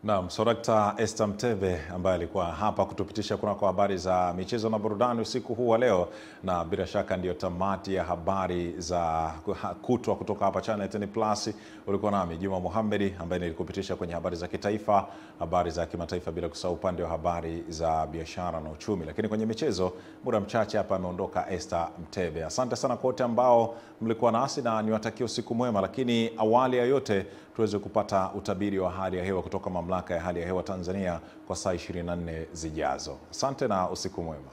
Naam, Sorakta Esther Mteve ambaye alikuwa hapa kutupitisha kunako habari za michezo na burudani usiku huu wa leo, na bila shaka ndio tamati ya habari za kutwa kutoka hapa Channel 10 Plus. Ulikuwa nami Juma Mohamed ambaye nilikupitisha kwenye habari za kitaifa, habari za kimataifa, bila kusahau upande wa habari za biashara na uchumi. Lakini kwenye michezo muda mchache hapa ameondoka Esther Mteve. Asante sana kwa wote ambao mlikuwa nasi na niwatakie usiku mwema, lakini awali ya yote tuweze kupata utabiri wa hali ya hewa kutoka Mamlaka ya Hali ya Hewa Tanzania kwa saa 24 zijazo. Asante na usiku mwema.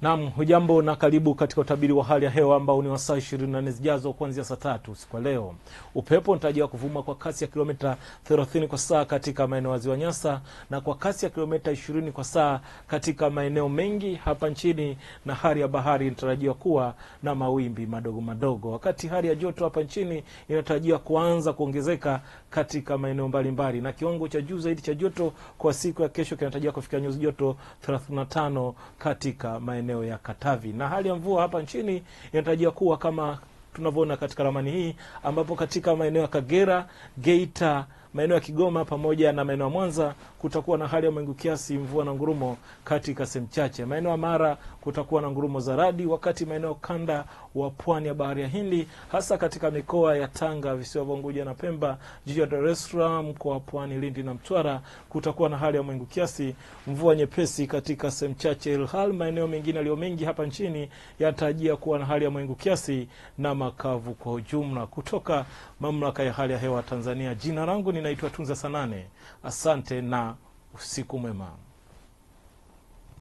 Naam, hujambo na karibu katika utabiri wa hali ya hewa ambao ni wa saa 24 zijazo kuanzia saa 3 usiku wa leo. Upepo unatarajiwa kuvuma kwa kasi ya kilomita 30 kwa saa katika maeneo ya Ziwa Nyasa na kwa kasi ya kilomita 20 kwa saa katika maeneo mengi hapa nchini, na hali ya bahari inatarajiwa kuwa na mawimbi madogo madogo. Wakati hali ya joto hapa nchini inatarajiwa kuanza kuongezeka katika maeneo mbalimbali, na kiwango cha juu zaidi cha joto kwa siku ya kesho kinatarajiwa kufikia nyuzi joto 35 katika maeneo ya Katavi. Na hali ya mvua hapa nchini inatarajiwa kuwa kama tunavyoona katika ramani hii, ambapo katika maeneo ya Kagera, Geita, maeneo ya Kigoma pamoja na maeneo ya Mwanza kutakuwa na hali ya mawingu kiasi, mvua na ngurumo katika sehemu chache. Maeneo ya Mara kutakuwa na ngurumo za radi, wakati maeneo kanda wa pwani ya bahari ya Hindi, hasa katika mikoa ya Tanga, visiwa vya Unguja na Pemba, jiji la Dar es Salaam, mkoa wa Pwani, Lindi na Mtwara kutakuwa na hali ya mawingu kiasi, mvua nyepesi katika sehemu chache. Ilhal maeneo mengine yaliyo mengi hapa nchini yatarajia kuwa na hali ya mawingu kiasi na makavu kwa ujumla. Kutoka Mamlaka ya Hali ya Hewa Tanzania, jina langu ninaitwa Tunza Sanane. Asante na usiku mwema.